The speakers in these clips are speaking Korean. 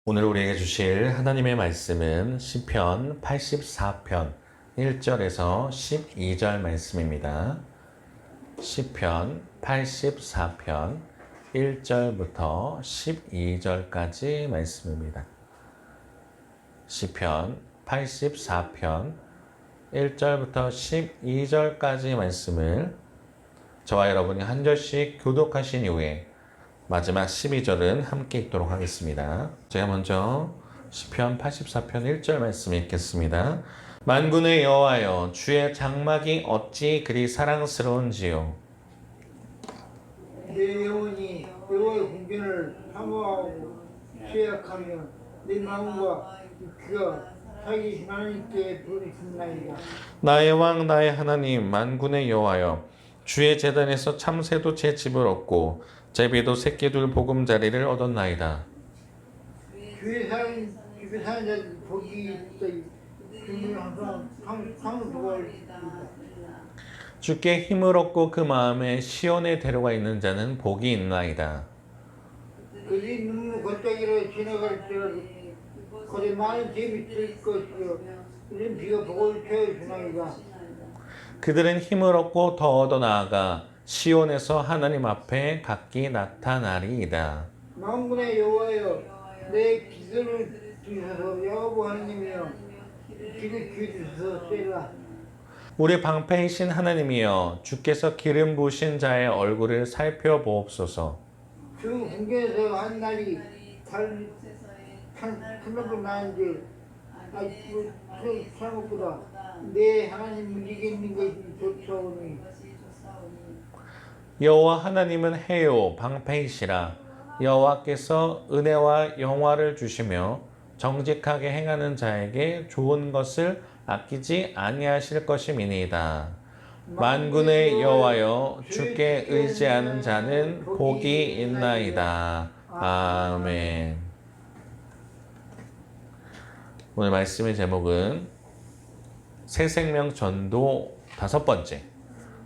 오늘 우리에게 주실 하나님의 말씀은 시편 84편 1절에서 12절 말씀입니다. 시편 84편 1절부터 12절까지 말씀입니다. 시편 84편 1절부터 12절까지 말씀을 저와 여러분이 한 절씩 교독하신 이후에 마지막 12절은 함께 읽도록 하겠습니다. 제가 먼저 시편 84편 1절 말씀 읽겠습니다. 만군의 여호와여, 주의 장막이 어찌 그리 사랑스러운지요. 내 영혼이 여호와의 공전을 사모하고 죄악하며 내 마음과 귀가 살기신 하나님께 부르짖나이다. 나의 왕 나의 하나님 만군의 여호와여, 주의 제단에서 참새도 제 집을 얻고 제비도 새끼들 보금자리를 얻었나이다. 주의 사는 집에 사는 자들 복이 있다. 주는 항상 상도할 주께 힘을 얻고 그 마음에 시온에 데려가 있는 자는 복이 있나이다. 그들이 눈물 걷다기로 지나갈지라도 거기 많은 재미 있을 것이요 이런 비가 복을 채워주나이다. 그들은 힘을 얻고 더 얻어 나아가 시온에서 하나님 앞에 각기 나타나리이다. 만군의 여호와여, 내 기도를 주셔서 여호와 하나님이여 귀를 주셔서 쎄라. 우리 방패이신 하나님이여, 주께서 기름 부으신 자의 얼굴을 살펴보옵소서. 주 궁전에서 한 날이 탄탄탄탄하고 나는지 사람보다 내 하나님 문지기 있는 것이 좋사오니. 여호와 하나님은 해요 방패이시라. 여호와께서 은혜와 영화를 주시며 정직하게 행하는 자에게 좋은 것을 아끼지 아니하실 것임이니이다. 만군의 여호와여, 주께 의지하는 자는 복이 있나이다. 아멘. 오늘 말씀의 제목은 새생명 전도 5번째,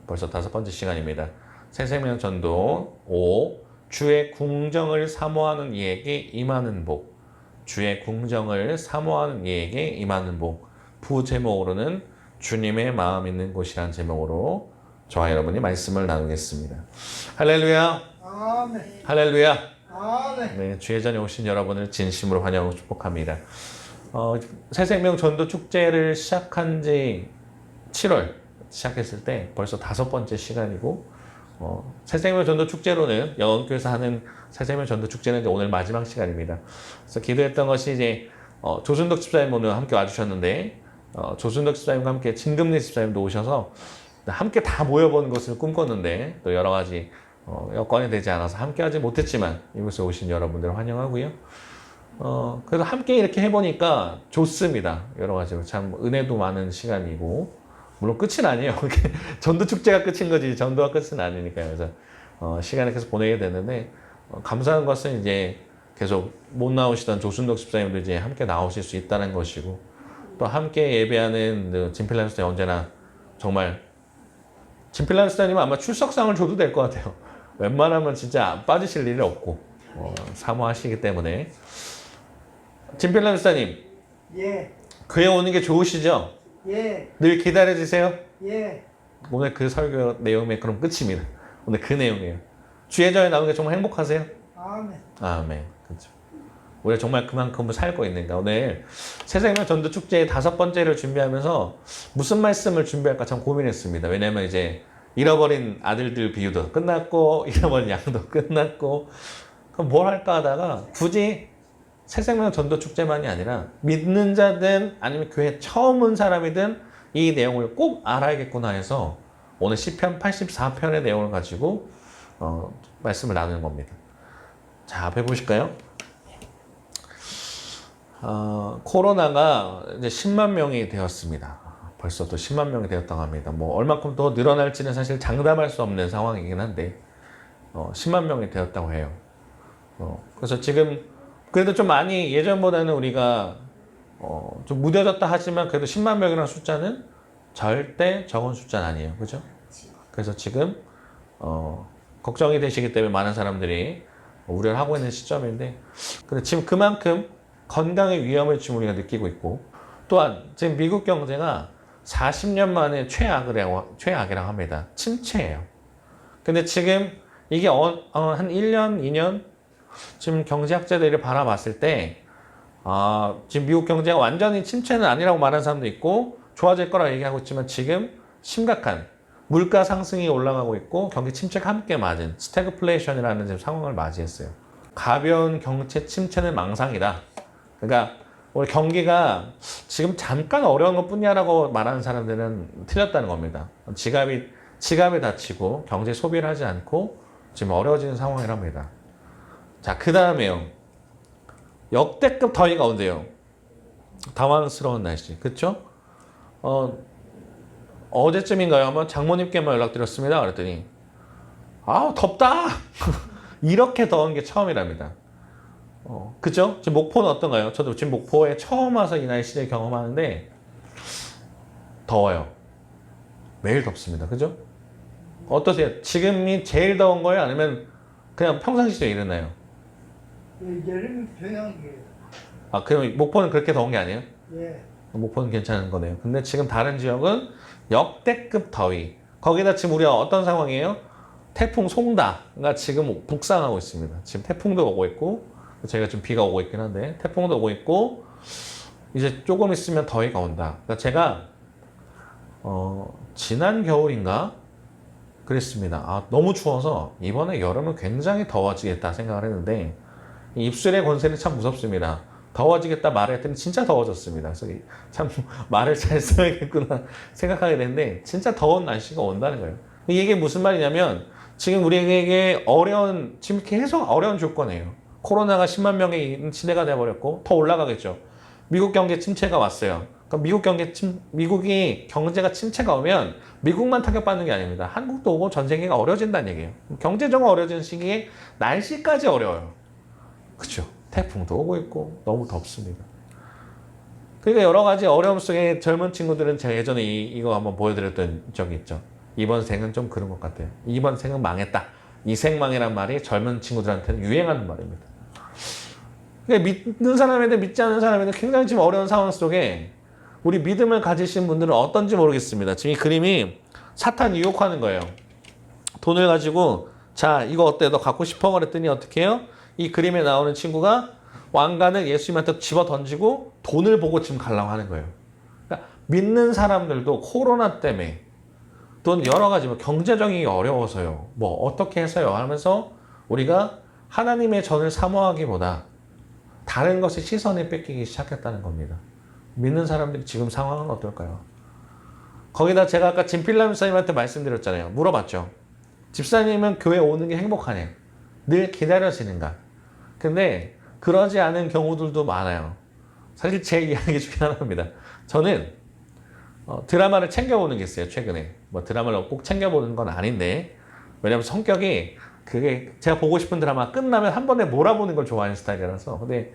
벌써 5번째 시간입니다. 새생명 전도 5, 주의 궁정을 사모하는 이에게 임하는 복. 주의 궁정을 사모하는 이에게 임하는 복. 부제목으로는 주님의 마음 있는 곳이란 제목으로 저와 여러분이 말씀을 나누겠습니다. 할렐루야. 아멘. 할렐루야. 아멘. 네, 주의 전에 오신 여러분을 진심으로 환영하고 축복합니다. 새생명 전도 축제를 시작한 지 7월 시작했을 때 벌써 5번째 시간이고, 새생명 전도 축제로는 영원교회에서 하는 새생명 전도 축제는 이제 오늘 마지막 시간입니다. 그래서 기도했던 것이 이제 조순덕 집사님 오늘 함께 와주셨는데, 조순덕 집사님과 함께 진금래 집사님도 오셔서 함께 다 모여보는 것을 꿈꿨는데 또 여러 가지 여건이 되지 않아서 함께하지 못했지만 이곳에 오신 여러분들을 환영하고요. 그래서 함께 이렇게 해보니까 좋습니다. 여러 가지로 참 은혜도 많은 시간이고, 물론 끝은 아니에요. 전도 축제가 끝인 거지 전도가 끝은 아니니까요. 그래서 시간을 계속 보내게 되는데, 감사한 것은 이제 계속 못 나오시던 조순덕 집사님도 이제 함께 나오실 수 있다는 것이고, 또 함께 예배하는 진필란 수사님 언제나 정말, 진필란 수사님은 아마 출석상을 줘도 될 것 같아요. 웬만하면 진짜 빠지실 일이 없고 사모하시기 때문에. 진필란 수사님, 예. 교회 오는 게 좋으시죠? 예. 늘 기다려주세요. 예. 오늘 그 설교 내용이 그럼 끝입니다. 오늘 그 내용이에요. 주의 전에 나오는 게 정말 행복하세요? 아멘. 아멘. 그렇죠. 우리가 정말 그만큼 살고 있는가. 오늘 새생명 전도 축제의 5번째를 준비하면서 무슨 말씀을 준비할까 참 고민했습니다. 왜냐면 이제 잃어버린 아들들 비유도 끝났고, 잃어버린 양도 끝났고, 그럼 뭘 할까 하다가 굳이 새생명 전도 축제만이 아니라 믿는 자든 아니면 교회 처음 온 사람이든 이 내용을 꼭 알아야겠구나 해서 오늘 시편 84편의 내용을 가지고 말씀을 나누는 겁니다. 자, 앞에 보실까요? 코로나가 이제 10만 명이 되었습니다. 벌써 또 10만 명이 되었다고 합니다. 뭐 얼마큼 더 늘어날지는 사실 장담할 수 없는 상황이긴 한데 10만 명이 되었다고 해요. 그래서 지금 그래도 좀 많이 예전보다는 우리가 좀 무뎌졌다 하지만 그래도 10만 명이라는 숫자는 절대 적은 숫자는 아니에요. 그죠? 그래서 지금 걱정이 되시기 때문에 많은 사람들이 우려를 하고 있는 시점인데, 근데 지금 그만큼 건강의 위험을 지금 우리가 느끼고 있고, 또한 지금 미국 경제가 40년 만에 최악이라고 합니다. 침체예요. 근데 지금 이게 한 1년, 2년 지금 경제학자들이 바라봤을 때 지금 미국 경제가 완전히 침체는 아니라고 말하는 사람도 있고 좋아질 거라고 얘기하고 있지만 지금 심각한 물가 상승이 올라가고 있고 경기 침체가 함께 맞은 스태그플레이션이라는 지금 상황을 맞이했어요. 가벼운 경제 침체는 망상이다. 그러니까 우리 경기가 지금 잠깐 어려운 것 뿐이야라고 말하는 사람들은 틀렸다는 겁니다. 지갑이 닫히고 경제 소비를 하지 않고 지금 어려워지는 상황이랍니다. 자, 그 다음에요. 역대급 더위가 온대요. 당황스러운 날씨. 그쵸? 어제쯤인가요? 한번 장모님께만 연락드렸습니다. 그랬더니, 덥다! 이렇게 더운 게 처음이랍니다. 그죠? 지금 목포는 어떤가요? 저도 지금 목포에 처음 와서 이 날씨를 경험하는데, 더워요. 매일 덥습니다. 그죠? 어떠세요? 지금이 제일 더운 거예요? 아니면 그냥 평상시에 이러나요? 여름 평양이에요. 그럼 목포는 그렇게 더운 게 아니에요? 예. 목포는 괜찮은 거네요. 근데 지금 다른 지역은 역대급 더위. 거기다 지금 우리가 어떤 상황이에요? 태풍 송다가 지금 북상하고 있습니다. 지금 태풍도 오고 있고, 저희가 지금 비가 오고 있긴 한데, 태풍도 오고 있고, 이제 조금 있으면 더위가 온다. 그러니까 제가, 지난 겨울인가? 그랬습니다. 너무 추워서 이번에 여름은 굉장히 더워지겠다 생각을 했는데, 이 입술의 권세는 참 무섭습니다. 더워지겠다 말을 했더니 진짜 더워졌습니다. 그래서 참 말을 잘 써야겠구나 생각하게 됐는데 진짜 더운 날씨가 온다는 거예요. 이게 무슨 말이냐면 지금 우리에게 지금 계속 어려운 조건이에요. 코로나가 10만 명의 시대가 돼버렸고 더 올라가겠죠. 미국 경제 침체가 왔어요. 그러니까 미국이 경제가 침체가 오면 미국만 타격받는 게 아닙니다. 한국도 오고 전 세계가 어려워진다는 얘기예요. 경제적으로 어려워지는 시기에 날씨까지 어려워요. 그렇죠. 태풍도 오고 있고 너무 덥습니다. 그러니까 여러 가지 어려움 속에 젊은 친구들은 제가 예전에 이거 한번 보여드렸던 적이 있죠. 이번 생은 좀 그런 것 같아요. 이번 생은 망했다. 이생망이란 말이 젊은 친구들한테는 유행하는 말입니다. 그러니까 믿는 사람에도 믿지 않는 사람에도 굉장히 지금 어려운 상황 속에 우리 믿음을 가지신 분들은 어떤지 모르겠습니다. 지금 이 그림이 사탄 유혹하는 거예요. 돈을 가지고 자 이거 어때? 너 갖고 싶어? 그랬더니 어떻게 해요? 이 그림에 나오는 친구가 왕관을 예수님한테 집어 던지고 돈을 보고 지금 가려고 하는 거예요. 그러니까 믿는 사람들도 코로나 때문에 또는 여러 가지 경제적인 어려워서요. 어떻게 해서요? 하면서 우리가 하나님의 전을 사모하기보다 다른 것에 시선을 뺏기기 시작했다는 겁니다. 믿는 사람들이 지금 상황은 어떨까요? 거기다 제가 아까 진필남 집사님한테 말씀드렸잖아요. 물어봤죠. 집사님은 교회 오는 게 행복하네요. 늘 기다려지는가? 근데 그러지 않은 경우들도 많아요. 사실 제 이야기 중에 하나입니다. 저는 드라마를 챙겨보는 게 있어요. 최근에 드라마를 꼭 챙겨보는 건 아닌데 왜냐면 성격이 그게 제가 보고 싶은 드라마 끝나면 한 번에 몰아보는 걸 좋아하는 스타일이라서. 근데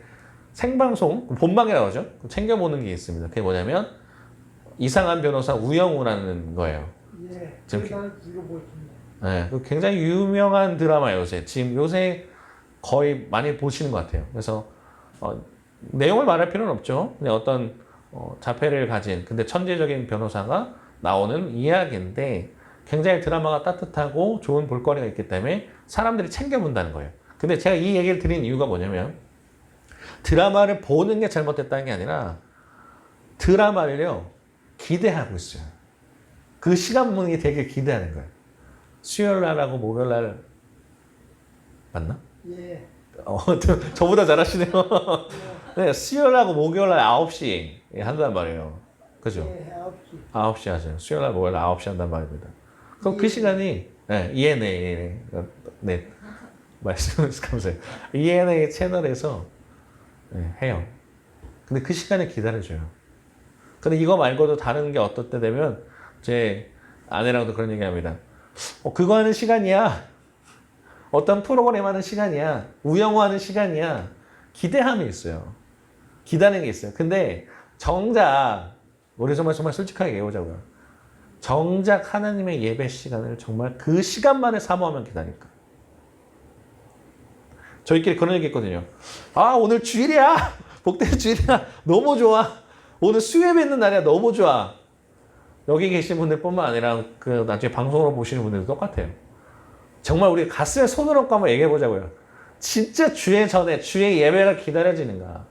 생방송 본방이라고 하죠. 챙겨보는 게 있습니다. 그게 뭐냐면 이상한 변호사 우영우라는 거예요. 예. 지금 제가 읽어보겠습니다. 네, 굉장히 유명한 드라마예요. 지금 요새 거의 많이 보시는 것 같아요. 그래서 내용을 말할 필요는 없죠. 그냥 어떤 자폐를 가진 근데 천재적인 변호사가 나오는 이야기인데 굉장히 드라마가 따뜻하고 좋은 볼거리가 있기 때문에 사람들이 챙겨본다는 거예요. 근데 제가 이 얘기를 드린 이유가 뭐냐면 드라마를 보는 게 잘못됐다는 게 아니라 드라마를요 기대하고 있어요. 그 시간 보는 게 되게 기대하는 거예요. 수요일날하고 목요일날 맞나? 예. 저보다 잘하시네요. 네, 수요일하고 목요일날 9시 한단 말이에요. 그죠? 예, 9시. 9시 하죠. 수요일날 목요일날 9시 한단 말입니다. 그럼 그 시간이 ENA 네 말씀 감사해요. ENA 채널에서 해요. 근데 그 시간에 기다려줘요. 근데 이거 말고도 다른 게 어떨 때 되면 제 아내랑도 그런 얘기 합니다. 그거 하는 시간이야. 어떤 프로그램 하는 시간이야. 우영우 하는 시간이야. 기대함이 있어요. 기다리는 게 있어요. 근데 정작 우리 정말 솔직하게 얘기해보자고요. 정작 하나님의 예배 시간을 정말 그 시간만을 사모하면 기다릴까? 저희끼리 그런 얘기 했거든요. 오늘 주일이야. 복된 주일이야. 너무 좋아. 오늘 수요예배 있는 날이야. 너무 좋아. 여기 계신 분들뿐만 아니라 그 나중에 방송으로 보시는 분들도 똑같아요. 정말 우리 가슴에 손을 얹고 한번 얘기해 보자고요. 진짜 주의 전에 주의 예배가 기다려지는가.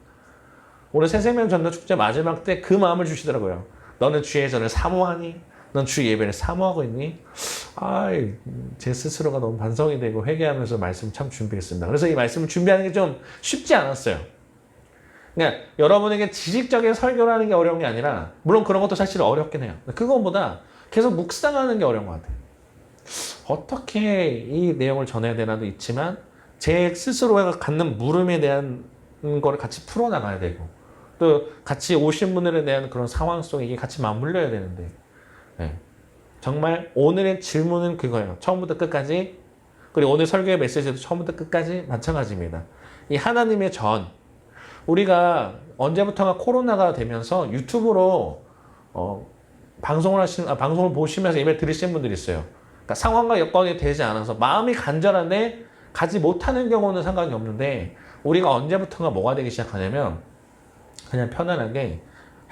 오늘 새생명 전도 축제 마지막 때 그 마음을 주시더라고요. 너는 주의 전을 사모하니? 넌 주의 예배를 사모하고 있니? 제 스스로가 너무 반성이 되고 회개하면서 말씀 참 준비했습니다. 그래서 이 말씀을 준비하는 게 좀 쉽지 않았어요. 그러니까 여러분에게 지식적인 설교를 하는 게 어려운 게 아니라, 물론 그런 것도 사실 어렵긴 해요. 그것보다 계속 묵상하는 게 어려운 것 같아요. 어떻게 이 내용을 전해야 되나도 있지만 제 스스로가 갖는 물음에 대한 거를 같이 풀어나가야 되고, 또 같이 오신 분들에 대한 그런 상황 속에 이게 같이 맞물려야 되는데, 네. 정말 오늘의 질문은 그거예요. 처음부터 끝까지. 그리고 오늘 설교의 메시지도 처음부터 끝까지 마찬가지입니다. 이 하나님의 전, 우리가 언제부턴가 코로나가 되면서 유튜브로 방송을 보시면서 예배 들으시는 분들이 있어요. 그러니까 상황과 여건이 되지 않아서 마음이 간절한데 가지 못하는 경우는 상관이 없는데, 우리가 언제부턴가 뭐가 되기 시작하냐면 그냥 편안하게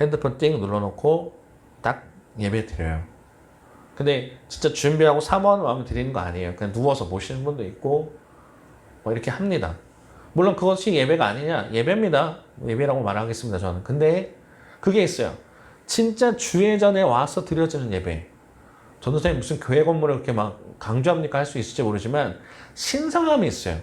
핸드폰 띵 눌러놓고 딱 예배 드려요. 근데 진짜 준비하고 사모하는 마음을 드리는 거 아니에요. 그냥 누워서 보시는 분도 있고 뭐 이렇게 합니다. 물론 그것이 예배가 아니냐? 예배입니다. 예배라고 말하겠습니다, 저는. 근데 그게 있어요. 진짜 주의 전에 와서 드려지는 예배. 전도사님 무슨 교회 건물을 그렇게 막 강조합니까? 할 수 있을지 모르지만 신성함이 있어요.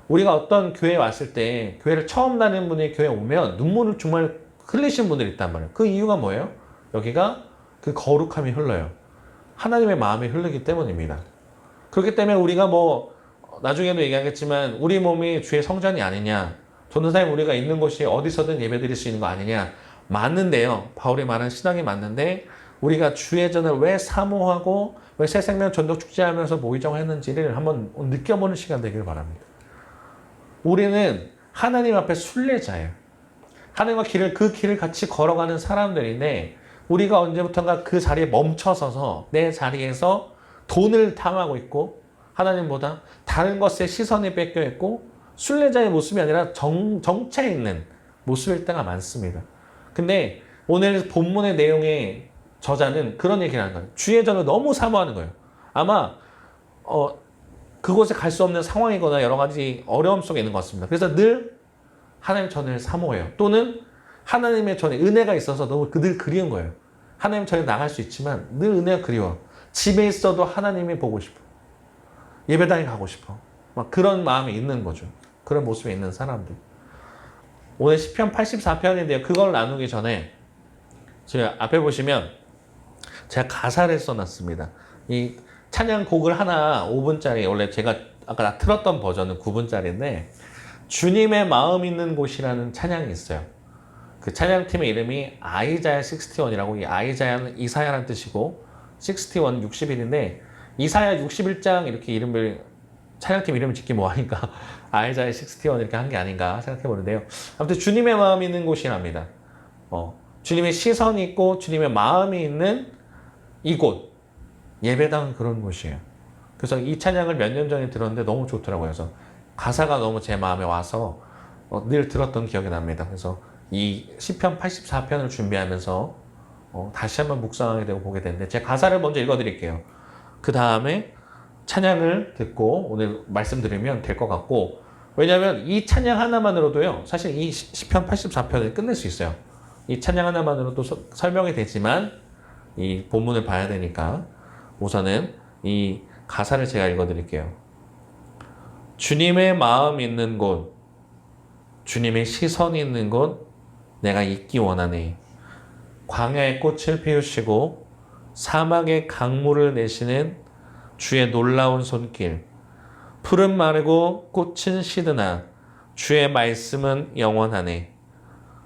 우리가 어떤 교회에 왔을 때, 교회를 처음 다니는 분이 교회에 오면 눈물을 정말 흘리시는 분들이 있단 말이에요. 그 이유가 뭐예요? 여기가 그 거룩함이 흘러요. 하나님의 마음이 흐르기 때문입니다. 그렇기 때문에 우리가 나중에도 얘기하겠지만 우리 몸이 주의 성전이 아니냐, 전도사님 우리가 있는 곳이 어디서든 예배드릴 수 있는 거 아니냐, 맞는데요. 바울이 말한 신앙이 맞는데, 우리가 주의 전을 왜 사모하고 왜 새생명 전도 축제하면서 모의정을 했는지를 한번 느껴보는 시간 되기를 바랍니다. 우리는 하나님 앞에 순례자예요. 하나님과 그 길을 같이 걸어가는 사람들인데, 우리가 언제부턴가 그 자리에 멈춰서서 내 자리에서 돈을 탐하고 있고 하나님보다 다른 것에 시선이 뺏겨 있고 순례자의 모습이 아니라 정체해 있는 모습일 때가 많습니다. 근데 오늘 본문의 내용의 저자는 그런 얘기를 하는 거예요. 주의 전을 너무 사모하는 거예요. 아마 그곳에 갈 수 없는 상황이거나 여러 가지 어려움 속에 있는 것 같습니다. 그래서 늘 하나님 전을 사모해요. 또는 하나님의 전에 은혜가 있어서 너무 늘 그리운 거예요. 하나님 전에 나갈 수 있지만 늘 은혜가 그리워. 집에 있어도 하나님이 보고 싶어. 예배당에 가고 싶어. 막 그런 마음이 있는 거죠. 그런 모습에 있는 사람들. 오늘 시편 84편인데요. 그걸 나누기 전에 제가 앞에 보시면 제가 가사를 써놨습니다. 이 찬양곡을 하나 5분짜리, 원래 제가 아까 틀었던 버전은 9분짜리인데 주님의 마음 있는 곳이라는 찬양이 있어요. 그 찬양팀의 이름이 아이자야 61이라고, 이 아이자야는 이사야라는 뜻이고 61, 60일인데 이사야 61장 이렇게 찬양팀 이름을 짓기 뭐하니까 아이자야 61 이렇게 한 게 아닌가 생각해 보는데요. 아무튼 주님의 마음이 있는 곳이랍니다. 주님의 시선이 있고 주님의 마음이 있는 이곳, 예배당은 그런 곳이에요. 그래서 이 찬양을 몇 년 전에 들었는데 너무 좋더라고요. 그래서 가사가 너무 제 마음에 와서 늘 들었던 기억이 납니다. 그래서 이 시편 84편을 준비하면서 다시 한번 묵상하게 되고 보게 되는데, 제가 가사를 먼저 읽어드릴게요. 그 다음에 찬양을 듣고 오늘 말씀 드리면 될 것 같고, 왜냐하면 이 찬양 하나만으로도요, 사실 이 시편 84편을 끝낼 수 있어요. 이 찬양 하나만으로도 설명이 되지만 이 본문을 봐야 되니까 우선은 이 가사를 제가 읽어드릴게요. 주님의 마음 있는 곳, 주님의 시선이 있는 곳, 내가 있기 원하네. 광야의 꽃을 피우시고 사막의 강물을 내시는 주의 놀라운 손길. 풀은 마르고 꽃은 시드나 주의 말씀은 영원하네.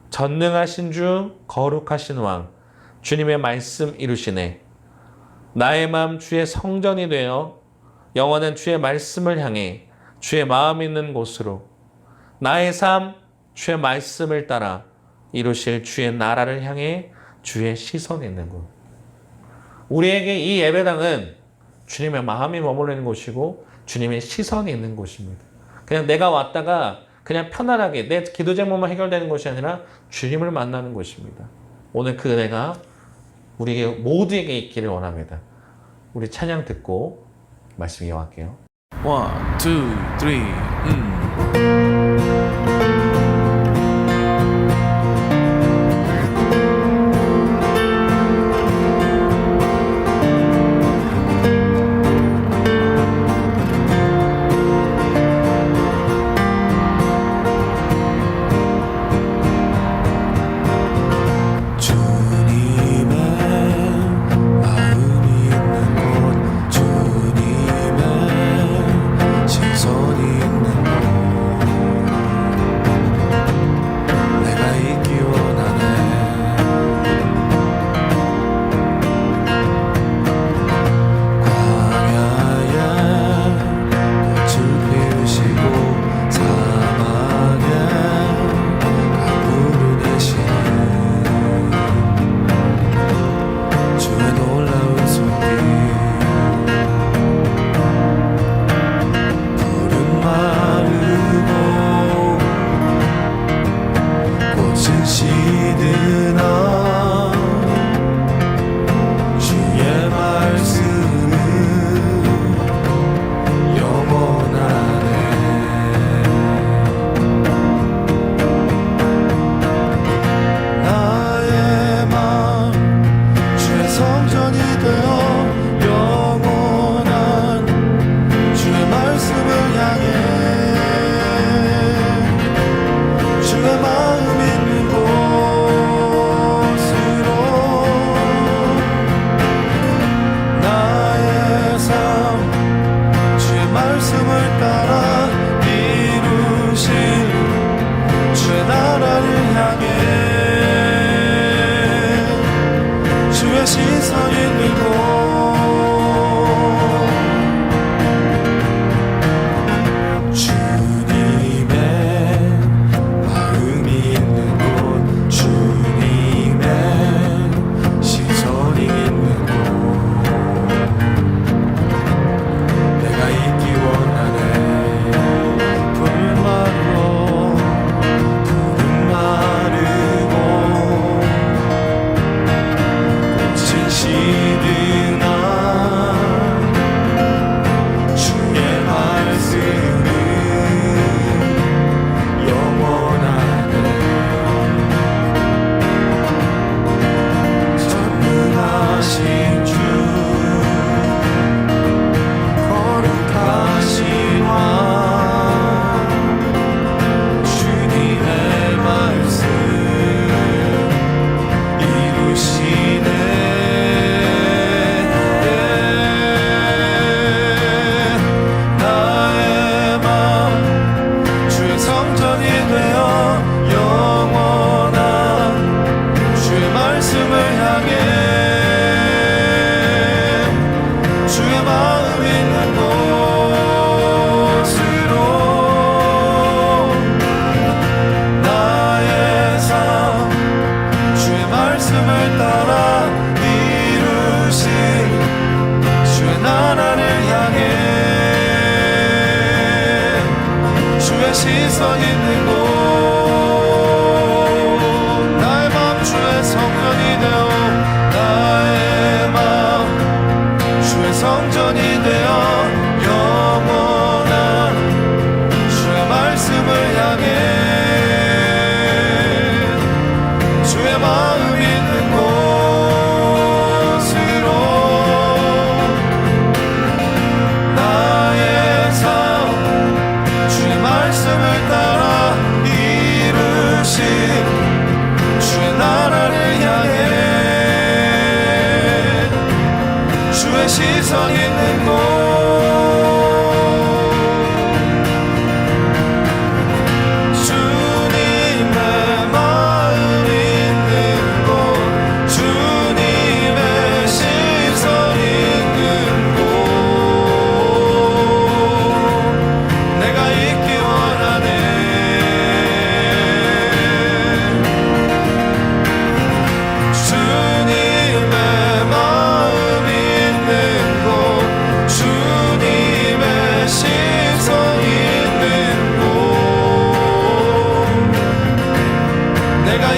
전능하신 주, 거룩하신 왕, 주님의 말씀 이루시네. 나의 마음 주의 성전이 되어 영원한 주의 말씀을 향해 주의 마음 있는 곳으로, 나의 삶 주의 말씀을 따라 이루실 주의 나라를 향해 주의 시선이 있는 곳. 우리에게 이 예배당은 주님의 마음이 머물러 있는 곳이고 주님의 시선이 있는 곳입니다. 그냥 내가 왔다가 그냥 편안하게 내 기도 제목만 해결되는 것이 아니라 주님을 만나는 것입니다. 오늘 그 은혜가 우리에게 모두에게 있기를 원합니다. 우리 찬양 듣고 말씀 이어갈게요. 1, 2, 3, 주님의 마음이 있는 곳, 주님의 시선이 있는 곳, 내가 있기 원하네. 광야에 꽃을 피우시고 사막에 강물을 내시는 주의 놀라운 손길, 푸른 마르고 꽃은 시드나 주의 말씀은 영원하네. 나의 맘 주의 성전이 되어 영원한 주의 말씀을 향해 주의 마음 있는 곳으로 나의 삶 주의 말씀을 따라 이루실 주의 나라를 향해 주의 시선 있는 곳, 주님의 마음이 있는 곳, 주님의 시선이 있는 곳, 내가 있기 원하네. 푸른 마르고 꽃은 시드나 주의 말씀은 영원하네. 전능하신 주 거룩하신 왕 주님의 말씀 이루시네. 나의 맘 주의 성전이 되어 영원한 주의 말씀을 향해 주의 마음 있는 곳으로 나의 삶 주의 말씀을 따라 이루신 주의 나라를 향해 주의 시선 있는 곳, 나의 맘 주의 성전이 되어 나의 맘 주의 성전이 되어 영원한 주의 말씀을 향해 주의 마음 있는 곳으로 나의 삶 주의 말씀을 따라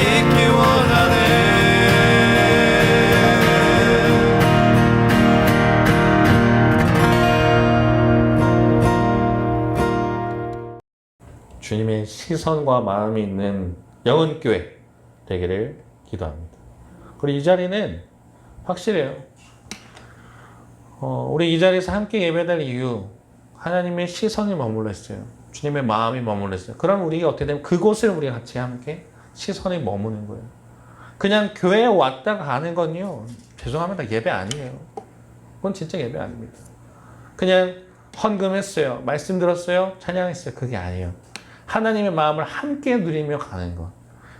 있기 원하네. 주님의 시선과 마음이 있는 영혼교회 되기를 기도합니다. 그리고 이 자리는 확실해요. 우리 이 자리에서 함께 예배드릴 이유, 하나님의 시선이 머물러 있어요. 주님의 마음이 머물러 있어요. 그럼 우리가 어떻게 되면 그곳을 우리가 같이 함께 시선이 머무는 거예요. 그냥 교회에 왔다 가는 건요, 죄송합니다, 예배 아니에요. 그건 진짜 예배 아닙니다. 그냥 헌금했어요, 말씀 들었어요, 찬양했어요, 그게 아니에요. 하나님의 마음을 함께 누리며 가는 것.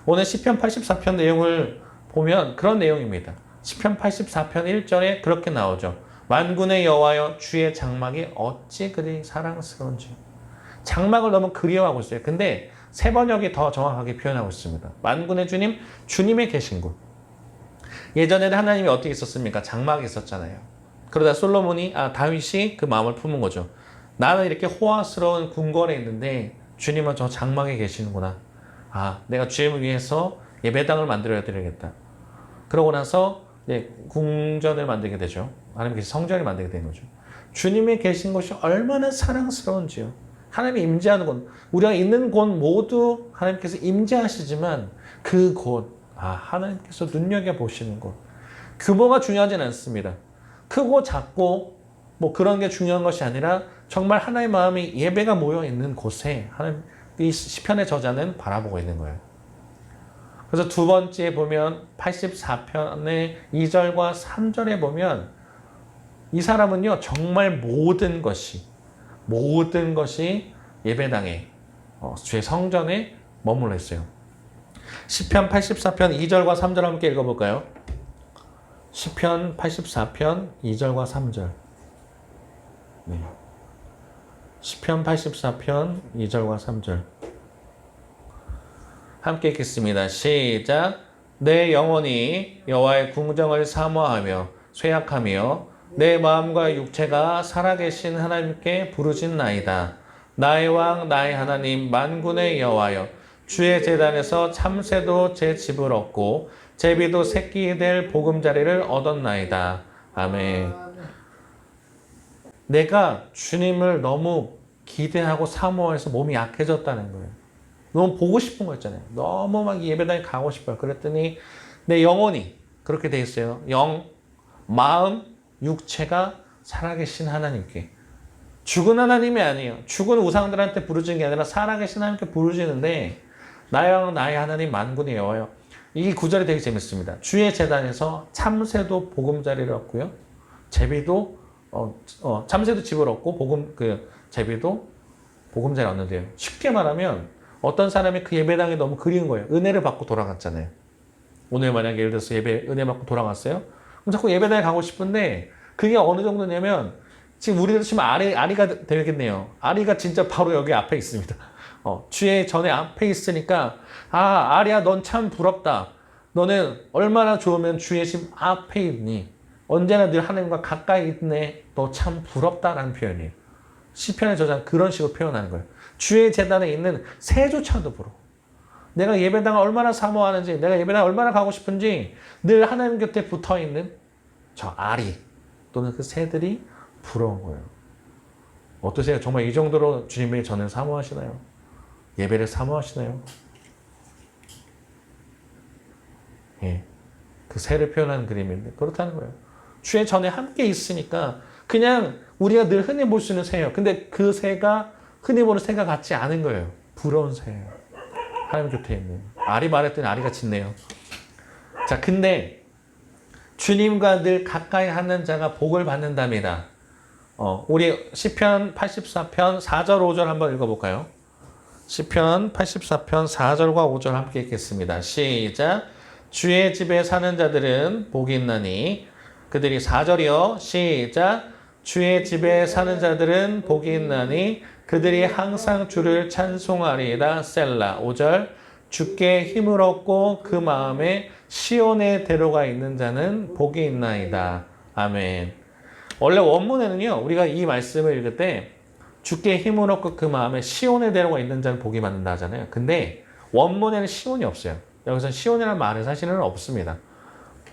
오늘 시편 84편 내용을 보면 그런 내용입니다. 시편 84편 1절에 그렇게 나오죠. 만군의 여호와여, 주의 장막이 어찌 그리 사랑스러운지. 장막을 너무 그리워하고 있어요. 근데 세 번역이 더 정확하게 표현하고 있습니다. 만군의 주님, 주님의 계신 곳. 예전에는 하나님이 어떻게 있었습니까? 장막이 있었잖아요. 그러다 다윗이 그 마음을 품은 거죠. 나는 이렇게 호화스러운 궁궐에 있는데 주님은 저 장막에 계시는구나. 내가 주님을 위해서 예배당을 만들어야 되겠다. 그러고 나서 궁전을 만들게 되죠. 하나님께서 성전을 만들게 된 거죠. 주님이 계신 곳이 얼마나 사랑스러운지요. 하나님이 임재하는 곳, 우리가 있는 곳 모두 하나님께서 임재하시지만 그 곳, 하나님께서 눈여겨보시는 곳. 규모가 중요하진 않습니다. 크고 작고 뭐 그런 게 중요한 것이 아니라 정말 하나님의 마음이 예배가 모여 있는 곳에 하나님, 이 시편의 저자는 바라보고 있는 거예요. 그래서 두 번째 보면 84편의 2절과 3절에 보면 이 사람은요, 정말 모든 것이 예배당에, 주의 성전에 머물러 있어요. 시편 84편 2절과 3절 함께 읽어볼까요? 시편 84편 2절과 3절. 네. 시편 84편 2절과 3절. 함께 읽겠습니다. 시작. 내 영혼이 여호와의 궁정을 사모하며 쇠약하며 내 마음과 육체가 살아계신 하나님께 부르짖나이다. 나의 왕 나의 하나님 만군의 여호와여, 주의 제단에서 참새도 제 집을 얻고 제비도 새끼 될 보금자리를 얻었나이다. 아멘. 내가 주님을 너무 기대하고 사모해서 몸이 약해졌다는 거예요. 너무 보고 싶은 거 있잖아요. 너무 막 예배당에 가고 싶어요. 그랬더니 내 영혼이 그렇게 돼 있어요. 영, 마음, 육체가 살아계신 하나님께. 죽은 하나님이 아니에요. 죽은 우상들한테 부르짖는 게 아니라 살아계신 하나님께 부르짖는데, 나의 왕 나의 하나님 만군의 여호와여. 이 구절이 되게 재밌습니다. 주의 제단에서 참새도 보금자리를 얻고요, 제비도 참새도 집을 얻고 제비도 보금자리를 얻는데요. 쉽게 말하면 어떤 사람이 그 예배당에 너무 그리운 거예요. 은혜를 받고 돌아갔잖아요. 오늘 만약에 예를 들어서 은혜 받고 돌아갔어요. 그럼 자꾸 예배당에 가고 싶은데 그게 어느 정도냐면 지금 우리들 치면 아리가 되겠네요. 아리가 진짜 바로 여기 앞에 있습니다. 주의 전에 앞에 있으니까 아리야 넌 참 부럽다. 너는 얼마나 좋으면 주의 집 앞에 있니? 언제나 늘 하나님과 가까이 있네. 너 참 부럽다라는 표현이에요. 시편의 저자는 그런 식으로 표현하는 거예요. 주의 제단에 있는 새조차도 부러워. 내가 예배당을 얼마나 사모하는지, 내가 예배당 얼마나 가고 싶은지 늘 하나님 곁에 붙어있는 저 아리 또는 그 새들이 부러운 거예요. 어떠세요? 정말 이 정도로 주님의 전을 사모하시나요? 예배를 사모하시나요? 예, 그 새를 표현하는 그림인데 그렇다는 거예요. 주의 전에 함께 있으니까 그냥 우리가 늘 흔히 볼 수 있는 새예요. 근데 그 새가 흔히 보는 새가 같지 않은 거예요. 부러운 새예요. 하나님 곁에 있는. 아리 말했더니 아리가 짖네요. 자, 근데 주님과 늘 가까이 하는 자가 복을 받는답니다. 우리 시편 84편 4절 5절 한번 읽어볼까요? 시편 84편 4절과 5절 함께 읽겠습니다. 시작. 주의 집에 사는 자들은 복이 있나니, 그들이 4절이요. 시작. 주의 집에 사는 자들은 복이 있나니 그들이 항상 주를 찬송하리이다. 셀라. 5절. 주께 힘을 얻고 그 마음에 시온의 대로가 있는 자는 복이 있나이다. 아멘. 원래 원문에는요, 우리가 이 말씀을 읽을 때 주께 힘을 얻고 그 마음에 시온의 대로가 있는 자는 복이 받는다 하잖아요. 근데 원문에는 시온이 없어요. 여기서 시온이라는 말은 사실은 없습니다.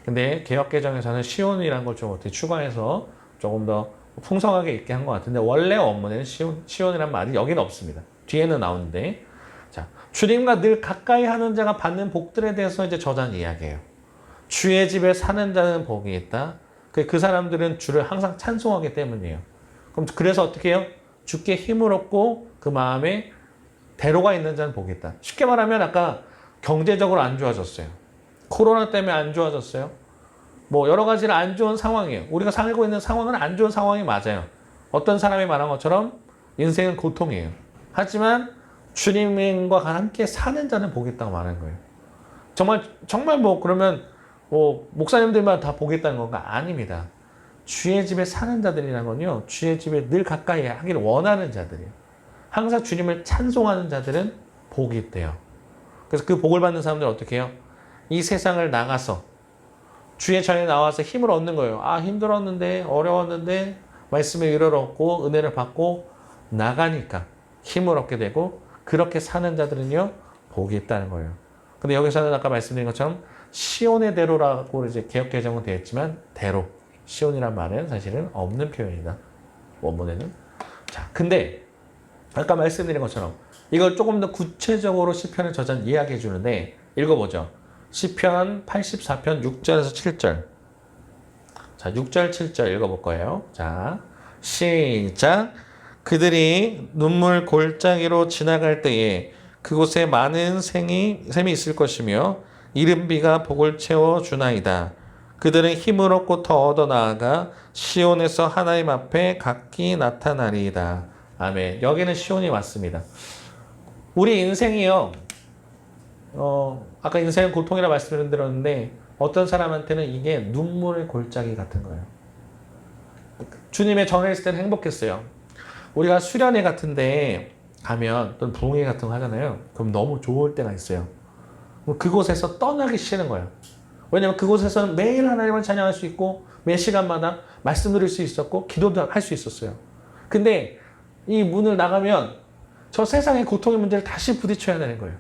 근데 개역개정에서는 시온이라는 걸 좀 어떻게 추가해서 조금 더 풍성하게 있게 한 것 같은데 원래 원문에는 시온이라는 말이 여기는 없습니다. 뒤에는 나오는데 자 주님과 늘 가까이 하는 자가 받는 복들에 대해서 이제 저자는 이야기해요. 주의 집에 사는 자는 복이 있다. 그 사람들은 주를 항상 찬송하기 때문이에요. 그럼 그래서 어떻게 해요? 주께 힘을 얻고 그 마음에 대로가 있는 자는 복이 있다. 쉽게 말하면 아까 경제적으로 안 좋아졌어요. 코로나 때문에 안 좋아졌어요. 뭐 여러 가지로 안 좋은 상황이에요. 우리가 살고 있는 상황은 안 좋은 상황이 맞아요. 어떤 사람이 말한 것처럼 인생은 고통이에요. 하지만 주님과 함께 사는 자는 복이 있다고 말하는 거예요. 정말 뭐 그러면 뭐 목사님들만 다 복이 있다는 건가? 아닙니다. 주의 집에 사는 자들이라는 건요. 주의 집에 늘 가까이 하기를 원하는 자들이에요. 항상 주님을 찬송하는 자들은 복이 있대요. 그래서 그 복을 받는 사람들은 어떻게 해요? 이 세상을 나가서 주의 전에 나와서 힘을 얻는 거예요. 아 힘들었는데 어려웠는데 말씀의 위로를 얻고 은혜를 받고 나가니까 힘을 얻게 되고 그렇게 사는 자들은요 복이 있다는 거예요. 근데 여기서는 아까 말씀드린 것처럼 시온의 대로라고 이제 개역 개정은 되어 있지만 대로 시온이란 말은 사실은 없는 표현이다. 원문에는. 자, 근데 아까 말씀드린 것처럼 이걸 조금 더 구체적으로 시편의 저자는 이야기해 주는데 읽어보죠. 시편 84편 6절에서 7절. 자, 6절, 7절 읽어볼 거예요. 자, 시작. 그들이 눈물 골짜기로 지나갈 때에 그곳에 많은 샘이 있을 것이며 이른 비가 복을 채워 주나이다. 그들은 힘을 얻고 더 얻어 나아가 시온에서 하나님 앞에 각기 나타나리이다. 아멘. 여기는 시온이 맞습니다. 우리 인생이요. 아까 인생은 고통이라 말씀드렸는데 어떤 사람한테는 이게 눈물의 골짜기 같은 거예요. 주님의 전에 있을 때는 행복했어요. 우리가 수련회 같은데 가면 또는 부흥회 같은 거 하잖아요. 그럼 너무 좋을 때가 있어요. 그곳에서 떠나기 싫은 거예요. 왜냐면 그곳에서는 매일 하나님을 찬양할 수 있고 매 시간마다 말씀 드릴 수 있었고 기도도 할 수 있었어요. 근데 이 문을 나가면 저 세상의 고통의 문제를 다시 부딪혀야 되는 거예요.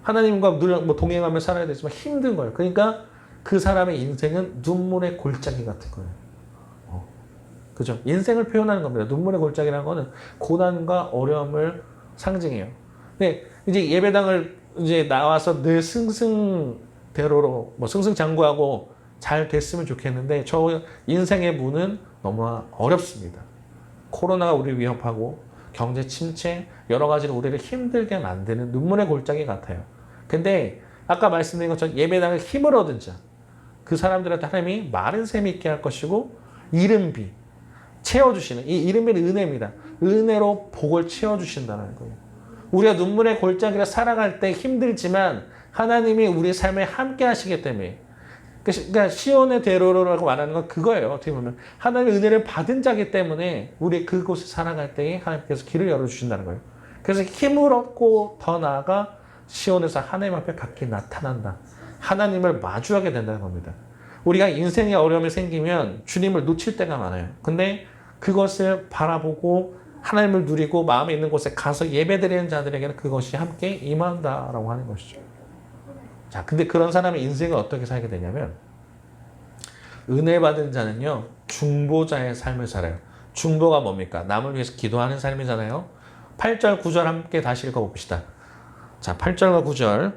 하나님과 늘 뭐 동행하며 살아야 되지만 힘든 거예요. 그러니까 그 사람의 인생은 눈물의 골짜기 같은 거예요. 그죠? 인생을 표현하는 겁니다. 눈물의 골짜기라는 거는 고난과 어려움을 상징해요. 근데 이제 예배당을 이제 나와서 늘 승승대로로 뭐 승승장구하고 잘 됐으면 좋겠는데 저 인생의 문은 너무 어렵습니다. 코로나가 우리를 위협하고 경제 침체 여러 가지로 우리를 힘들게 만드는 눈물의 골짜기 같아요. 근데 아까 말씀드린 것처럼 예배당을 힘을 얻은 자, 그 사람들한테 하나님이 마른 샘이 있게 할 것이고 이른 비 채워주시는 이 이른 비는 은혜입니다. 은혜로 복을 채워주신다는 거예요. 우리가 눈물의 골짜기를 살아갈 때 힘들지만 하나님이 우리 삶에 함께 하시기 때문에 그러니까 시온의 대로라고 말하는 건 그거예요. 어떻게 보면 하나님의 은혜를 받은 자기 때문에 우리 그곳에 살아갈 때에 하나님께서 길을 열어주신다는 거예요. 그래서 힘을 얻고 더 나아가 시온에서 하나님 앞에 각기 나타난다. 하나님을 마주하게 된다는 겁니다. 우리가 인생에 어려움이 생기면 주님을 놓칠 때가 많아요. 근데 그것을 바라보고 하나님을 누리고 마음에 있는 곳에 가서 예배드리는 자들에게는 그것이 함께 임한다라고 하는 것이죠. 자, 근데 그런 사람의 인생을 어떻게 살게 되냐면 은혜 받은 자는요 중보자의 삶을 살아요. 중보가 뭡니까? 남을 위해서 기도하는 삶이잖아요. 8절 9절 함께 다시 읽어봅시다. 자, 8절과 9절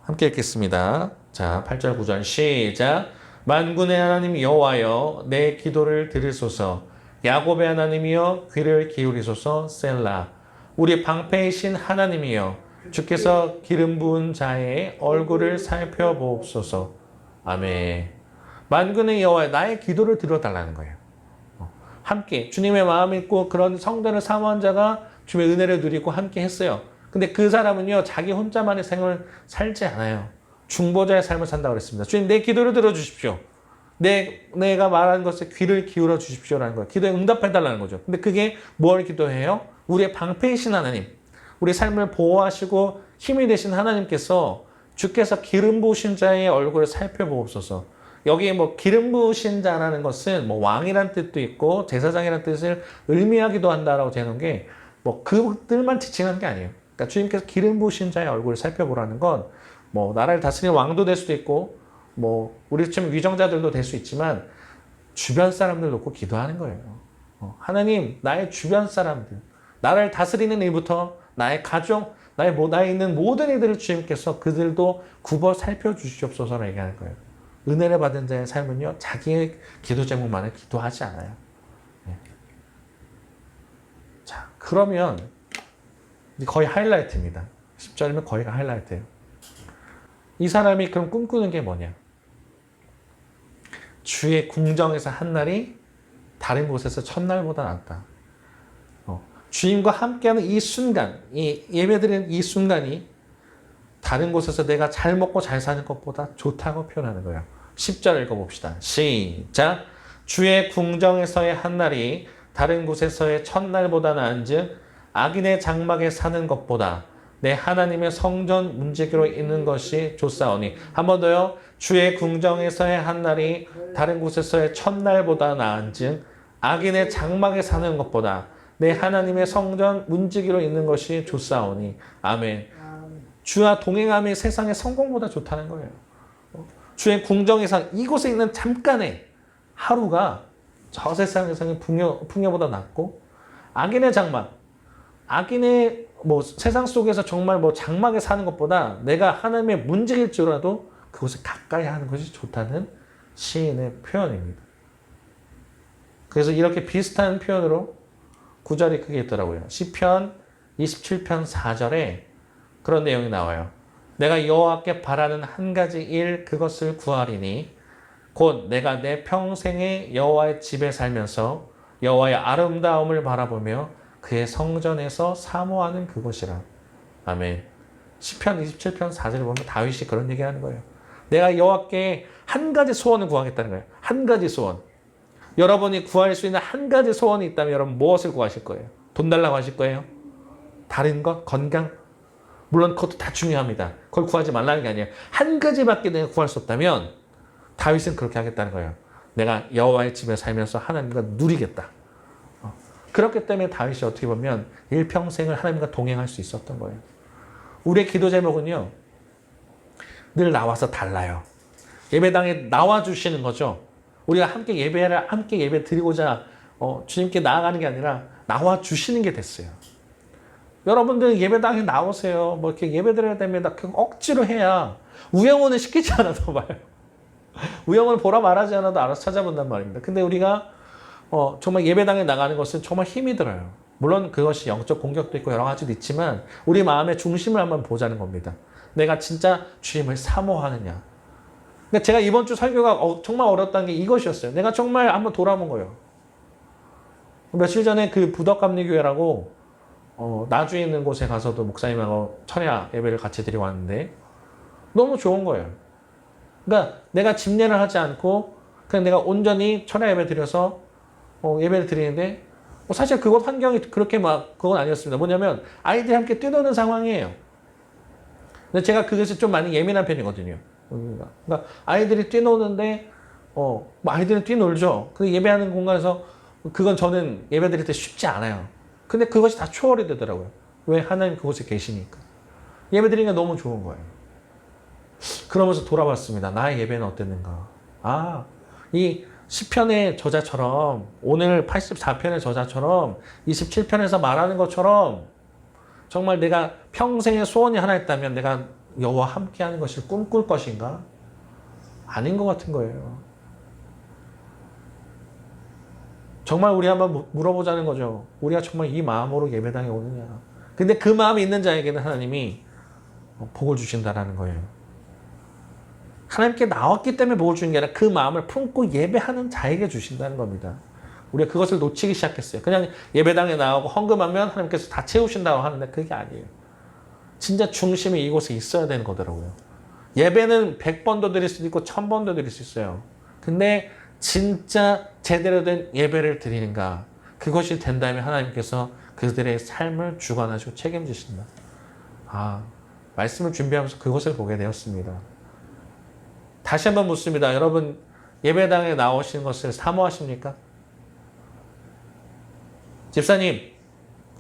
함께 읽겠습니다. 자, 8절 9절 시작. 만군의 하나님 여호와여 내 기도를 들으소서. 야곱의 하나님이여 귀를 기울이소서. 셀라. 우리 방패이신 하나님이여 주께서 기름 부은 자의 얼굴을 살펴보옵소서. 아멘. 만군의 여호와 나의 기도를 들어달라는 거예요. 함께 주님의 마음을 있고 그런 성도를 사모한 자가 주님의 은혜를 누리고 함께 했어요. 근데 그 사람은요 자기 혼자만의 생을 살지 않아요. 중보자의 삶을 산다고 그랬습니다. 주님 내 기도를 들어주십시오. 내가 말하는 것에 귀를 기울여 주십시오라는 거예요. 기도에 응답해달라는 거죠. 근데 그게 뭘 기도해요? 우리의 방패이신 하나님, 우리 삶을 보호하시고 힘이 되신 하나님께서 주께서 기름 부으신 자의 얼굴을 살펴보옵소서. 여기 뭐 기름 부으신 자라는 것은 뭐 왕이란 뜻도 있고 제사장이란 뜻을 의미하기도 한다라고 되는 게 뭐 그들만 지칭한 게 아니에요. 그러니까 주님께서 기름 부으신 자의 얼굴을 살펴보라는 건 뭐 나라를 다스리는 왕도 될 수도 있고 뭐 우리처럼 위정자들도 될 수 있지만 주변 사람들 놓고 기도하는 거예요. 하나님, 나의 주변 사람들, 나를 다스리는 일부터 나의 가족, 나에 있는 모든 이들을 주님께서 그들도 굽어 살펴주시옵소서라고 얘기하는 거예요. 은혜를 받은 자의 삶은요, 자기의 기도 제목만을 기도하지 않아요. 네. 자, 그러면 거의 하이라이트입니다. 10절이면 거의가 하이라이트예요. 이 사람이 그럼 꿈꾸는 게 뭐냐? 주의 궁정에서 한 날이 다른 곳에서 첫날보다 낫다. 주님과 함께하는 이 순간, 이 예배드리는 이 순간이 다른 곳에서 내가 잘 먹고 잘 사는 것보다 좋다고 표현하는 거예요. 10절 읽어봅시다. 시작. 주의 궁정에서의 한 날이 다른 곳에서의 첫날보다 나은즉 악인의 장막에 사는 것보다 내 하나님의 성전 문지기로 있는 것이 좋사오니. 한 번 더요. 주의 궁정에서의 한 날이 다른 곳에서의 첫날보다 나은즉 악인의 장막에 사는 것보다 내 하나님의 성전 문지기로 있는 것이 좋사오니. 아멘. 주와 동행함이 세상의 성공보다 좋다는 거예요. 주의 궁정에서 이곳에 있는 잠깐의 하루가 저 세상에서의 풍요보다 낫고, 악인의 장막, 악인의 뭐 세상 속에서 정말 뭐 장막에 사는 것보다 내가 하나님의 문지기일 줄알아도 그곳에 가까이 하는 것이 좋다는 시인의 표현입니다. 그래서 이렇게 비슷한 표현으로 구절이 크게 있더라고요. 시편 27편 4절에 그런 내용이 나와요. 내가 여호와께 바라는 한 가지 일 그것을 구하리니 곧 내가 내 평생에 여호와의 집에 살면서 여호와의 아름다움을 바라보며 그의 성전에서 사모하는 그것이라. 아멘. 시편 27편 4절을 보면 다윗이 그런 얘기하는 거예요. 내가 여호와께 한 가지 소원을 구하겠다는 거예요. 한 가지 소원. 여러분이 구할 수 있는 한 가지 소원이 있다면 여러분 무엇을 구하실 거예요? 돈 달라고 하실 거예요? 다른 것? 건강? 물론 그것도 다 중요합니다. 그걸 구하지 말라는 게 아니에요. 한 가지밖에 내가 구할 수 없다면 다윗은 그렇게 하겠다는 거예요. 내가 여호와의 집에 살면서 하나님과 누리겠다. 그렇기 때문에 다윗이 어떻게 보면 일평생을 하나님과 동행할 수 있었던 거예요. 우리의 기도 제목은요, 늘 나와서 달라요. 예배당에 나와 주시는 거죠. 우리가 함께 예배 드리고자 주님께 나아가는 게 아니라 나와 주시는 게 됐어요. 여러분들 예배당에 나오세요. 뭐 이렇게 예배 드려야 됩니다. 억지로 해야 우영우는 시키지 않아도 봐요. 우영우는 보라 말하지 않아도 알아서 찾아본단 말입니다. 근데 우리가 정말 예배당에 나가는 것은 정말 힘이 들어요. 물론 그것이 영적 공격도 있고 여러 가지도 있지만 우리 마음의 중심을 한번 보자는 겁니다. 내가 진짜 주님을 사모하느냐. 그러니까 제가 이번 주 설교가 정말 어렵다는 게 이것이었어요. 내가 정말 한번 돌아본 거예요. 며칠 전에 그 부덕감리교회라고 나주에 있는 곳에 가서도 목사님하고 철야 예배를 같이 드리고 왔는데 너무 좋은 거예요. 그러니까 내가 집례를 하지 않고 그냥 내가 온전히 철야 예배 드려서 예배를 드리는데 사실 그곳 환경이 그렇게 막 그건 아니었습니다. 뭐냐면 아이들이 함께 뛰노는 상황이에요. 근데 제가 그것이 좀 많이 예민한 편이거든요. 그러니까 아이들이 뛰노는데 뭐 아이들은 뛰놀죠. 근데 예배하는 공간에서 그건 저는 예배 드릴 때 쉽지 않아요. 근데 그것이 다 초월이 되더라고요. 왜? 하나님 그곳에 계시니까. 예배 드리는 게 너무 좋은 거예요. 그러면서 돌아봤습니다. 나의 예배는 어땠는가. 이 시편의 저자처럼 오늘 84편의 저자처럼 27편에서 말하는 것처럼 정말 내가 평생의 소원이 하나 있다면 내가 여호와 함께하는 것을 꿈꿀 것인가? 아닌 것 같은 거예요. 정말 우리 한번 물어보자는 거죠. 우리가 정말 이 마음으로 예배당에 오느냐. 근데 그 마음이 있는 자에게는 하나님이 복을 주신다라는 거예요. 하나님께 나왔기 때문에 복을 주는 게 아니라 그 마음을 품고 예배하는 자에게 주신다는 겁니다. 우리가 그것을 놓치기 시작했어요. 그냥 예배당에 나오고 헌금하면 하나님께서 다 채우신다고 하는데 그게 아니에요. 진짜 중심이 이곳에 있어야 되는 거더라고요. 예배는 100번도 드릴 수도 있고 1000번도 드릴 수 있어요. 근데 진짜 제대로 된 예배를 드리는가, 그것이 된다면 하나님께서 그들의 삶을 주관하시고 책임지신다. 말씀을 준비하면서 그것을 보게 되었습니다. 다시 한번 묻습니다. 여러분 예배당에 나오시는 것을 사모하십니까? 집사님,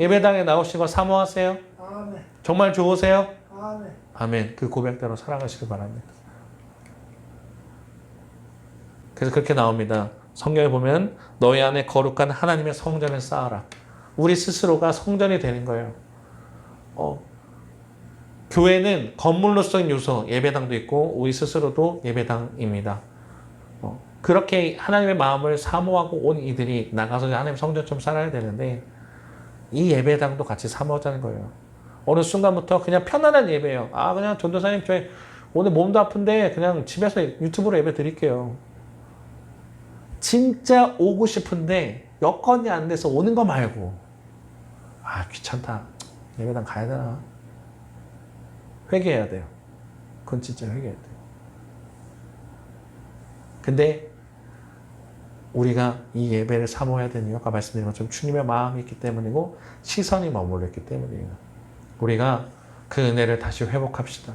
예배당에 나오시는 거 사모하세요? 아멘. 정말 좋으세요? 아멘. 아멘. 그 고백대로 살아가시길 바랍니다. 그래서 그렇게 나옵니다. 성경에 보면 너희 안에 거룩한 하나님의 성전을 쌓아라. 우리 스스로가 성전이 되는 거예요. 교회는 건물로서의 요소, 예배당도 있고 우리 스스로도 예배당입니다. 그렇게 하나님의 마음을 사모하고 온 이들이 나가서 하나님의 성전처럼 살아야 되는데 이 예배당도 같이 사모하자는 거예요. 어느 순간부터 그냥 편안한 예배예요. 그냥 전도사님 저희 오늘 몸도 아픈데 그냥 집에서 유튜브로 예배 드릴게요. 진짜 오고 싶은데 여건이 안 돼서 오는 거 말고 귀찮다. 예배당 가야 되나? 회개해야 돼요. 그건 진짜 회개해야 돼요. 근데 우리가 이 예배를 사모해야 되는 이유가 아까 말씀드린 것처럼 주님의 마음이 있기 때문이고 시선이 머물러 있기 때문이에요. 우리가 그 은혜를 다시 회복합시다.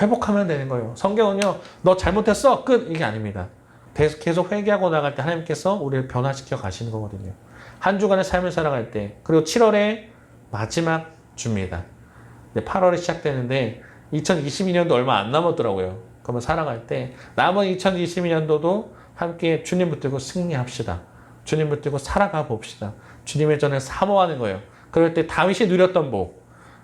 회복하면 되는 거예요. 성경은요, 너 잘못했어 끝 이게 아닙니다. 계속 회개하고 나갈 때 하나님께서 우리를 변화시켜 가시는 거거든요. 한 주간의 삶을 살아갈 때, 그리고 7월에 마지막 주입니다. 8월이 시작되는데 2022년도 얼마 안 남았더라고요. 그러면 살아갈 때 남은 2022년도도 함께 주님 붙들고 승리합시다. 주님 붙들고 살아가 봅시다. 주님의 전을 사모하는 거예요. 그럴 때 다윗이 누렸던 복,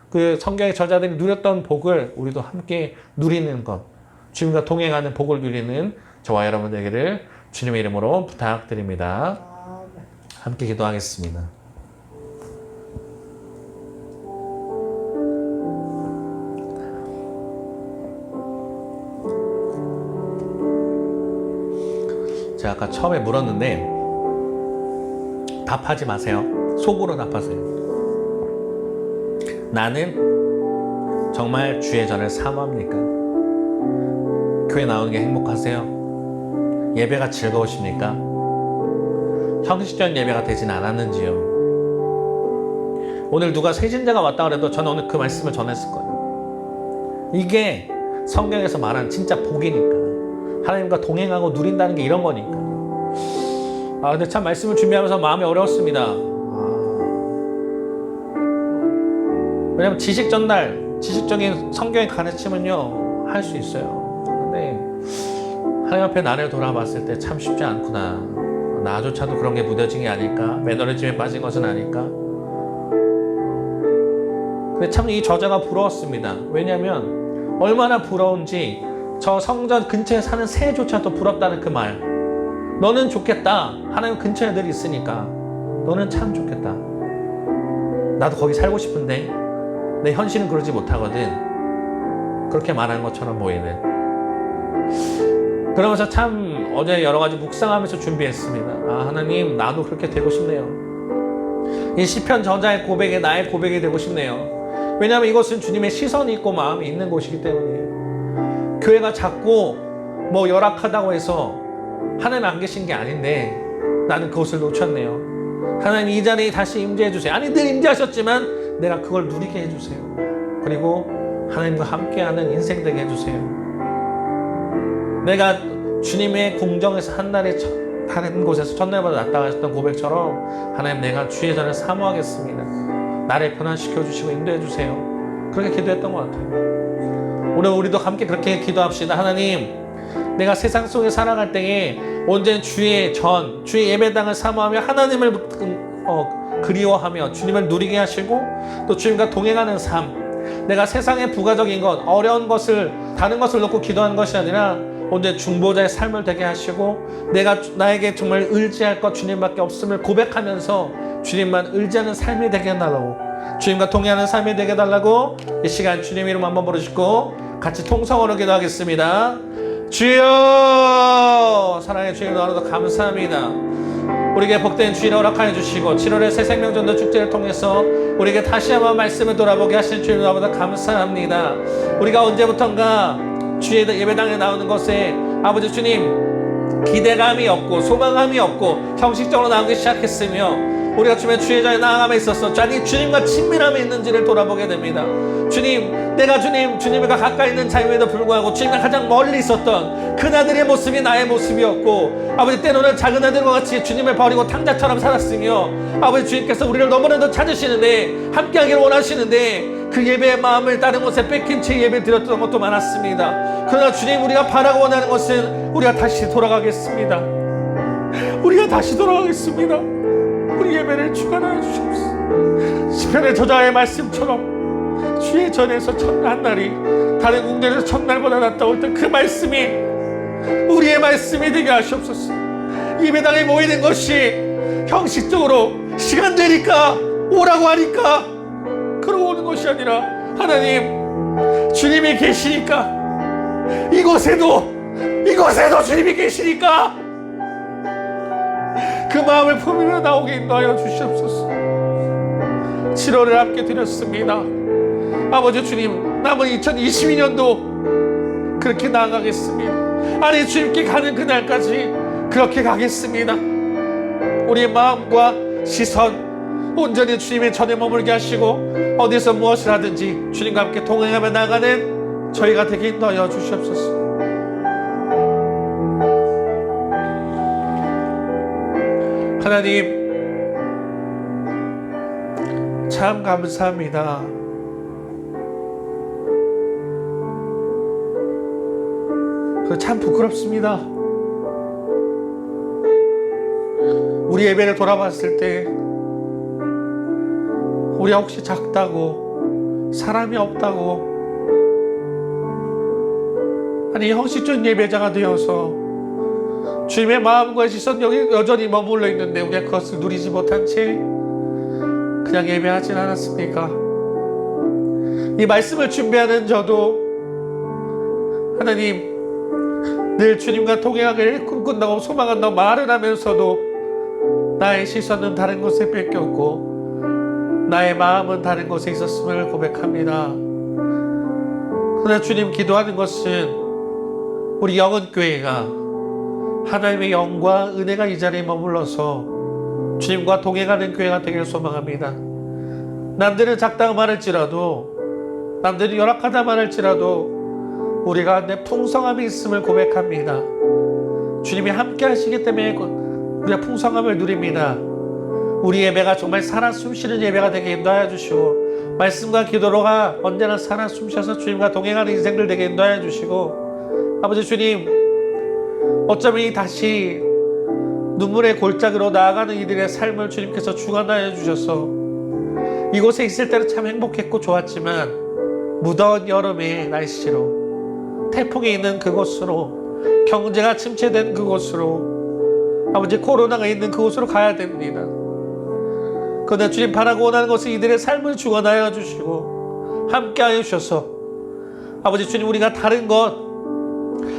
그 성경의 저자들이 누렸던 복을 우리도 함께 누리는 것, 주님과 동행하는 복을 누리는 저와 여러분 되기를 주님의 이름으로 부탁드립니다. 함께 기도하겠습니다. 제가 아까 처음에 물었는데 답하지 마세요. 속으로 답하세요. 나는 정말 주의 전을 사모합니까? 교회 나오는 게 행복하세요? 예배가 즐거우십니까? 형식적인 예배가 되진 않았는지요? 오늘 누가 세진자가 왔다 그래도 저는 오늘 그 말씀을 전했을 거예요. 이게 성경에서 말하는 진짜 복이니까. 하나님과 동행하고 누린다는 게 이런 거니까. 근데 참 말씀을 준비하면서 마음이 어려웠습니다. 왜냐면 지식 전달, 지식적인 성경의 가르침은요, 할 수 있어요. 근데 하나님 앞에 나를 돌아봤을 때 참 쉽지 않구나. 나조차도 그런 게 무뎌진 게 아닐까? 매너리즘에 빠진 것은 아닐까? 근데 참 이 저자가 부러웠습니다. 왜냐면 얼마나 부러운지 저 성전 근처에 사는 새조차도 부럽다는 그 말. 너는 좋겠다. 하나님 근처에 늘 있으니까. 너는 참 좋겠다. 나도 거기 살고 싶은데 내 현실은 그러지 못하거든. 그렇게 말하는 것처럼 보이는. 그러면서 참 어제 여러 가지 묵상하면서 준비했습니다. 하나님 나도 그렇게 되고 싶네요. 이 시편 저자의 고백에 나의 고백이 되고 싶네요. 왜냐하면 이것은 주님의 시선이 있고 마음이 있는 곳이기 때문이에요. 교회가 작고 뭐 열악하다고 해서 하나님 안 계신 게 아닌데 나는 그것을 놓쳤네요. 하나님 이 자리에 다시 임재해 주세요. 아니 늘 임재하셨지만 내가 그걸 누리게 해주세요. 그리고 하나님과 함께하는 인생 되게 해주세요. 내가 주님의 궁정에서 한날에 다른 곳에서 첫날보다 낫다 하셨던 고백처럼 하나님 내가 주의 전을 사모하겠습니다. 나를 변화시켜 주시고 인도해 주세요. 그렇게 기도했던 것 같아요. 오늘 우리도 함께 그렇게 기도합시다. 하나님, 내가 세상 속에 살아갈 때에 언제나 주의 전, 주의 예배당을 사모하며 하나님을 그리워하며 주님을 누리게 하시고 또 주님과 동행하는 삶, 내가 세상의 부가적인 것, 어려운 것을 다른 것을 놓고 기도하는 것이 아니라 언제 중보자의 삶을 되게 하시고 내가 나에게 정말 의지할 것 주님밖에 없음을 고백하면서 주님만 의지하는 삶이 되게 해달라고, 주님과 동행하는 삶이 되게 해달라고 이 시간 주님 이름 한번 부르시고 같이 통성으로 기도하겠습니다. 주여, 사랑의 주님 너무나도 감사합니다. 우리에게 복된 주일을 허락하여 주시고 7월의 새 생명전도 축제를 통해서 우리에게 다시 한번 말씀을 돌아보게 하신 주님 너무나 감사합니다. 우리가 언제부턴가 주의 예배당에 나오는 것에 아버지 주님 기대감이 없고 소망감이 없고 형식적으로 나오기 시작했으며 우리가 주의 전에 나아감에 있어서 주님과 친밀함이 있는지를 돌아보게 됩니다. 주님, 내가 주님과 가까이 있는 자임에도 불구하고 주님과 가장 멀리 있었던 그나들의 모습이 나의 모습이었고 아버지 때로는 작은 아들과 같이 주님을 버리고 탕자처럼 살았으며 아버지 주님께서 우리를 너무나도 찾으시는데 함께하기를 원하시는데 그 예배의 마음을 다른 곳에 뺏긴 채 예배 드렸던 것도 많았습니다. 그러나 주님, 우리가 바라고 원하는 것은 우리가 다시 돌아가겠습니다. 우리가 다시 돌아가겠습니다. 우리 예배를 주관하여 주시옵소서. 시편의 저자의 말씀처럼 주의 전에서 첫날 날이 다른 궁전에서 첫날보다 낫다고 했던 그 말씀이 우리의 말씀이 되게 하시옵소서. 예배당에 모이는 것이 형식적으로 시간 되니까 오라고 하니까 그러고 오는 것이 아니라, 하나님 주님이 계시니까, 이곳에도 주님이 계시니까 그 마음을 품으며 나오게 인도하여 주시옵소서. 7월을 함께 드렸습니다. 아버지 주님, 남은 2022년도 그렇게 나아가겠습니다. 아니, 주님께 가는 그날까지 그렇게 가겠습니다. 우리의 마음과 시선 온전히 주님의 전에 머물게 하시고, 어디서 무엇을 하든지 주님과 함께 동행하며 나가는 저희가 되게 인도하여 주시옵소서. 하나님, 참 감사합니다. 참 부끄럽습니다. 우리 예배를 돌아봤을 때 우리가 혹시 작다고, 사람이 없다고, 아니 형식적인 예배자가 되어서 주님의 마음과 시선 여기 여전히 머물러 있는데 우리가 그것을 누리지 못한 채 그냥 예배하진 않았습니까? 이 말씀을 준비하는 저도 하나님, 늘 주님과 동행하기를 꿈꾼다고 소망한다고 말을 하면서도 나의 시선은 다른 곳에 뺏겼고 나의 마음은 다른 곳에 있었음을 고백합니다. 그러나 주님, 기도하는 것은 우리 영혼교회가 하나님의 영과 은혜가 이 자리에 머물러서 주님과 동행하는 교회가 되기를 소망합니다. 남들은 작다고 말할지라도, 남들이 열악하다 말할지라도 우리가 내 풍성함이 있음을 고백합니다. 주님이 함께 하시기 때문에 우리가 풍성함을 누립니다. 우리 예배가 정말 살아 숨쉬는 예배가 되게 인도하여 주시고, 말씀과 기도로가 언제나 살아 숨쉬어서 주님과 동행하는 인생들 되게 인도하여 주시고, 아버지 주님, 어쩌면 다시 눈물의 골짜기로 나아가는 이들의 삶을 주님께서 주관하여 주셔서 이곳에 있을 때는 참 행복했고 좋았지만, 무더운 여름의 날씨로, 태풍이 있는 그곳으로, 경제가 침체된 그곳으로, 아버지 코로나가 있는 그곳으로 가야 됩니다. 그러나 주님, 바라고 원하는 것은 이들의 삶을 주관하여 주시고 함께하여 주셔서, 아버지 주님, 우리가 다른 것,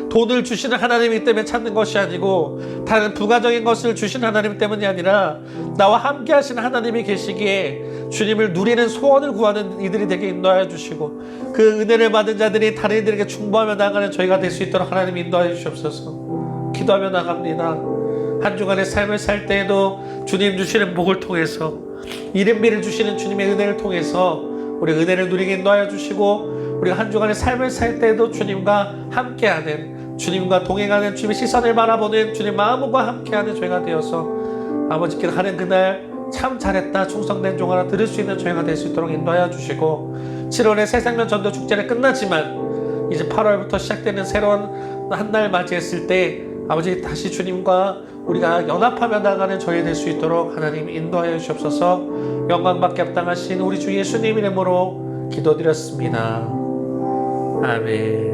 돈을 주시는 하나님이기 때문에 찾는 것이 아니고 다른 부가적인 것을 주시는 하나님 때문이 아니라 나와 함께 하시는 하나님이 계시기에 주님을 누리는 소원을 구하는 이들이 되게 인도하여 주시고, 그 은혜를 받은 자들이 다른 이들에게 중보하며 나가는 저희가 될 수 있도록 하나님 인도하여 주시옵소서. 기도하며 나갑니다. 한 주간의 삶을 살 때에도 주님 주시는 복을 통해서, 이른비를 주시는 주님의 은혜를 통해서 우리 은혜를 누리게 인도하여 주시고, 우리가 한 주간의 삶을 살 때에도 주님과 함께하는, 주님과 동행하는, 주님의 시선을 바라보는, 주님 마음과 함께하는 저희가 되어서 아버지께 하는 그날 참 잘했다, 충성된 종아라 들을 수 있는 저희가 될 수 있도록 인도하여 주시고, 7월의 새생명 전도 축제는 끝났지만 이제 8월부터 시작되는 새로운 한 날 맞이했을 때 아버지 다시 주님과 우리가 연합하며 나가는 저희 될 수 있도록 하나님 인도하여 주시옵소서. 영광받게 합당하신 우리 주 예수님 이름으로 기도드렸습니다. 아멘.